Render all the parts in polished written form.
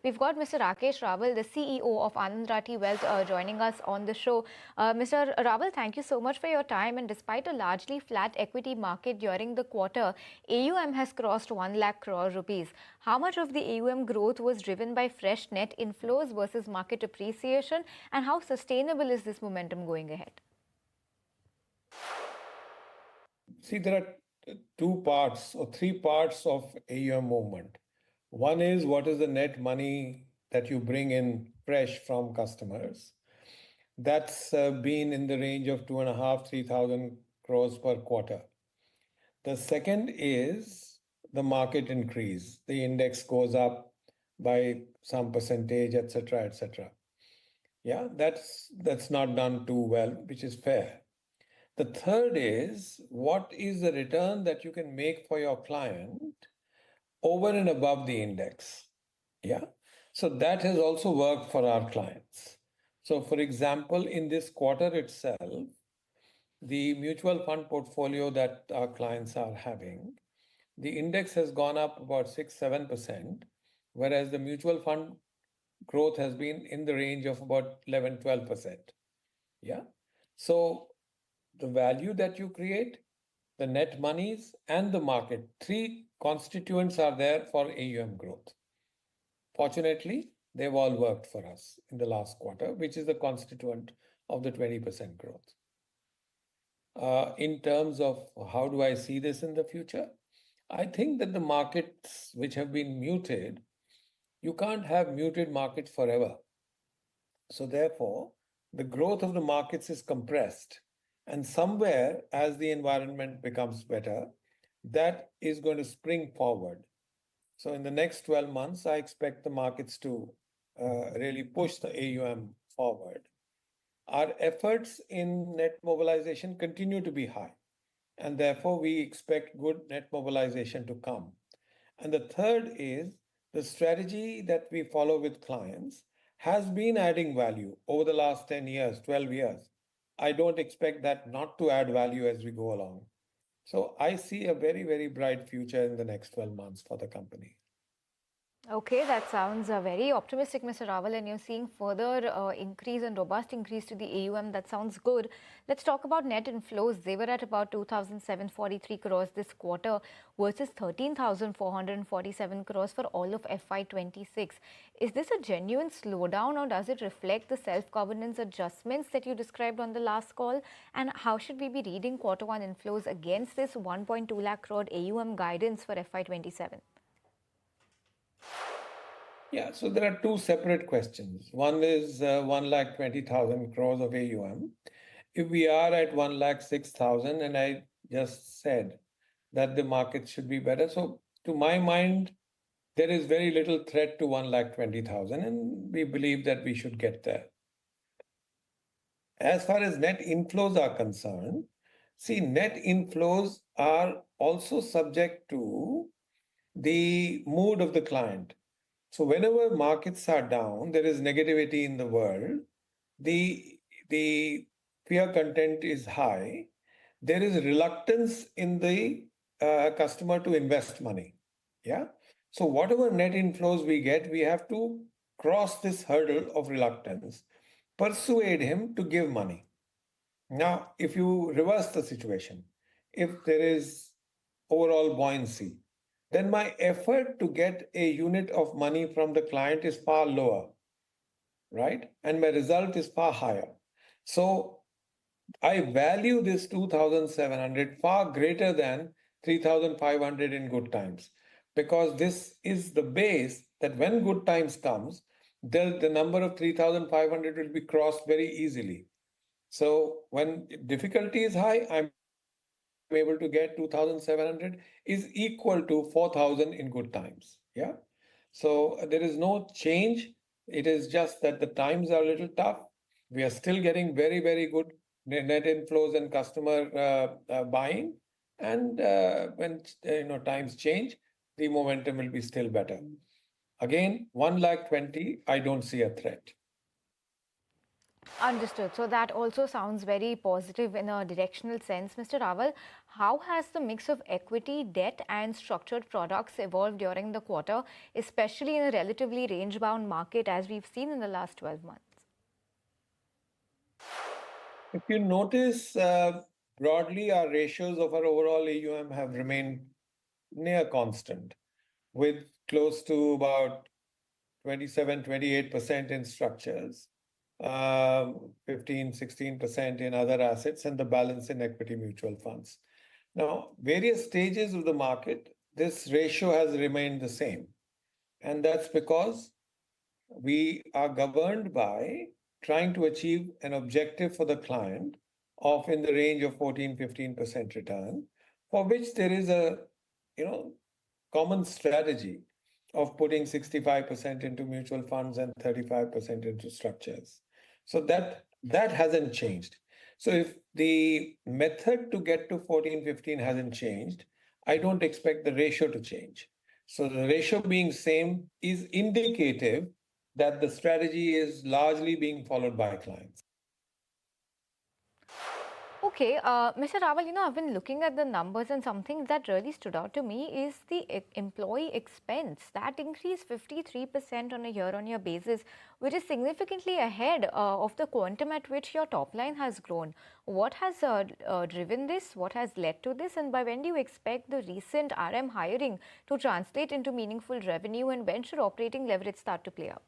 We've got Mr. Rakesh Rawal, the CEO of Anand Rathi Wealth, joining us on the show. Mr. Rawal, thank you so much for your time. And despite a largely flat equity market during the quarter, AUM has crossed 1 lakh crore rupees. How much of the AUM growth was driven by fresh net inflows versus market appreciation? And how sustainable is this momentum going ahead? See, there are two parts or three parts of AUM movement. One is what is the net money that you bring in fresh from customers. That's been in the range of 2.5, 3,000 crores per quarter. The second is the market increase. The index goes up by some percentage, etc., etc. Yeah, that's not done too well, which is fair. The third is what is the return that you can make for your client over and above the index. Yeah. So that has also worked for our clients. So for example, in this quarter itself, the mutual fund portfolio that our clients are having, the index has gone up about 6-7%, whereas the mutual fund growth has been in the range of about 11-12%. Yeah. So the value that you create, the net monies, and the market, three constituents are there for AUM growth. Fortunately, they've all worked for us in the last quarter, which is the constituent of the 20% growth. In terms of how do I see this in the future, I think that the markets which have been muted, you can't have muted markets forever. So therefore, the growth of the markets is compressed. And somewhere, as the environment becomes better, that is going to spring forward. So in the next 12 months, I expect the markets to really push the AUM forward. Our efforts in net mobilization continue to be high, and therefore we expect good net mobilization to come. And the third is the strategy that we follow with clients has been adding value over the last 10 years, 12 years. I don't expect that not to add value as we go along. So I see a very, very bright future in the next 12 months for the company. Okay, that sounds very optimistic, Mr. Rawal, and you're seeing further increase and robust increase to the AUM. That sounds good. Let's talk about net inflows. They were at about 2,743 crores this quarter versus 13,447 crores for all of FY26. Is this a genuine slowdown, or does it reflect the self-governance adjustments that you described on the last call? And how should we be reading Q1 inflows against this 1.2 lakh crore AUM guidance for FY27? Yeah, so there are two separate questions. One is 1,20,000 crores of AUM. If we are at 1,06,000, and I just said that the market should be better. So to my mind, there is very little threat to 1,20,000, and we believe that we should get there. As far as net inflows are concerned, see, net inflows are also subject to the mood of the client. So whenever markets are down, there is negativity in the world, the fear content is high, there is reluctance in the customer to invest money. Yeah. So whatever net inflows we get, we have to cross this hurdle of reluctance, persuade him to give money. Now, if you reverse the situation, if there is overall buoyancy, then my effort to get a unit of money from the client is far lower, right? And my result is far higher. So I value this 2,700 far greater than 3,500 in good times, because this is the base that when good times comes, the number of 3,500 will be crossed very easily. So when difficulty is high, I'm able to get 2,700 is equal to 4,000 in good times. Yeah. So there is no change. It is just that the times are a little tough. We are still getting very, very good net inflows and customer buying. And when times change, the momentum will be still better. Again, 1,20,000, I don't see a threat. Understood. So that also sounds very positive in a directional sense. Mr. Rawal, how has the mix of equity, debt, and structured products evolved during the quarter, especially in a relatively range-bound market as we've seen in the last 12 months? If you notice, broadly, our ratios of our overall AUM have remained near constant, with close to about 27, 28% in structures, 15, 16% in other assets, and the balance in equity mutual funds. Now, various stages of the market, this ratio has remained the same. And that's because we are governed by trying to achieve an objective for the client of in the range of 14, 15% return, for which there is a common strategy of putting 65% into mutual funds and 35% into structures. So that hasn't changed. So if the method to get to 14, 15 hasn't changed, I don't expect the ratio to change. So the ratio being same is indicative that the strategy is largely being followed by clients. Okay, Mr. Rawal, I've been looking at the numbers and something that really stood out to me is the employee expense. That increased 53% on a year-on-year basis, which is significantly ahead of the quantum at which your top line has grown. What has driven this? What has led to this? And by when do you expect the recent RM hiring to translate into meaningful revenue, and when should operating leverage start to play out?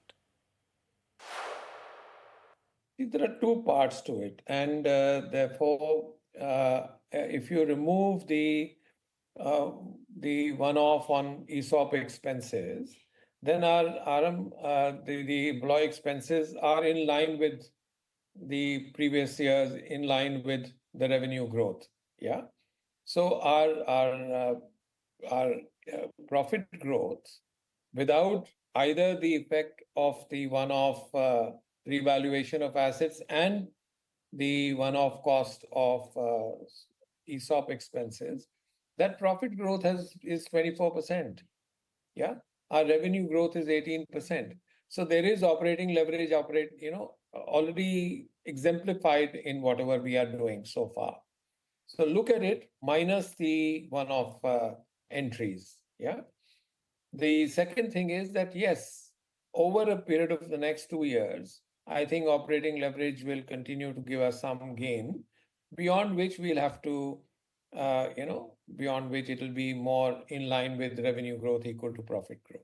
There are two parts to it, and therefore, if you remove the one-off on ESOP expenses, then our RM, the employee expenses are in line with the previous years, in line with the revenue growth. Yeah. So our profit growth, without either the effect of the one-off revaluation of assets and the one-off cost of ESOP expenses, that profit growth is 24%. Yeah, our revenue growth is 18%. So there is operating leverage, already exemplified in whatever we are doing so far. So look at it minus the one-off entries. Yeah. The second thing is that yes, over a period of the next 2 years, I think operating leverage will continue to give us some gain, beyond which we'll have to, beyond which it will be more in line with revenue growth equal to profit growth.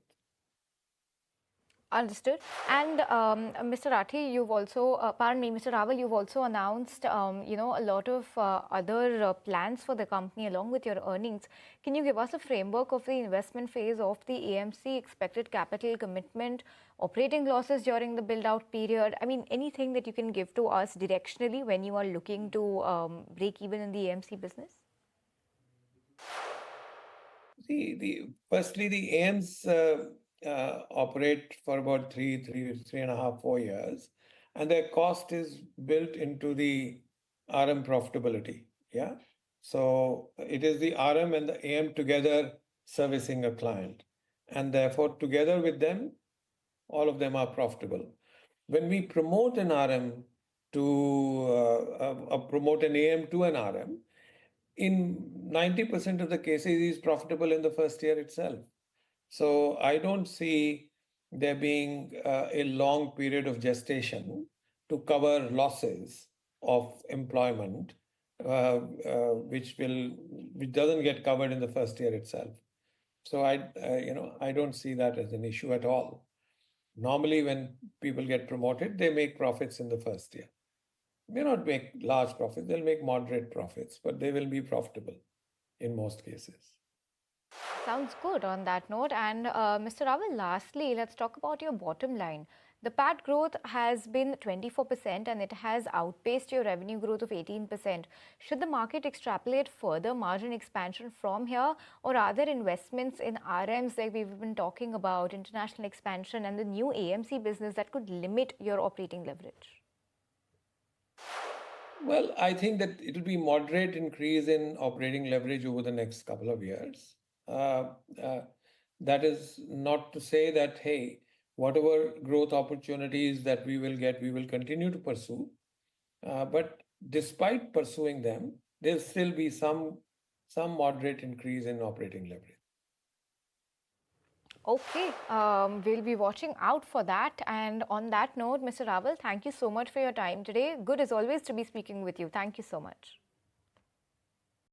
Understood. And Mr. Rathi, you've also, pardon me, Mr. Rawal, you've also announced, a lot of other plans for the company along with your earnings. Can you give us a framework of the investment phase of the AMC, expected capital commitment, operating losses during the build-out period? I mean, anything that you can give to us directionally when you are looking to break even in the AMC business? Firstly, the AIMs operate for about three and a half, 4 years, and their cost is built into the RM profitability. Yeah. So it is the RM and the AM together servicing a client, and therefore together with them, all of them are profitable. When we promote an RM to promote an AM to an RM, in 90% of the cases, he's profitable in the first year itself. So I don't see there being a long period of gestation to cover losses of employment, which doesn't get covered in the first year itself. So I don't see that as an issue at all. Normally, when people get promoted, they make profits in the first year. May not make large profits, they'll make moderate profits, but they will be profitable in most cases. Sounds good on that note. And Mr. Rawal, lastly, let's talk about your bottom line. The PAT growth has been 24% and it has outpaced your revenue growth of 18%. Should the market extrapolate further margin expansion from here, or are there investments in RMs like we've been talking about, international expansion and the new AMC business that could limit your operating leverage? Well, I think that it will be moderate increase in operating leverage over the next couple of years. That is not to say that, hey, whatever growth opportunities that we will get, we will continue to pursue. But despite pursuing them, there'll still be some moderate increase in operating leverage. Okay, we'll be watching out for that. And on that note, Mr. Rawal, thank you so much for your time today. Good as always to be speaking with you. Thank you so much.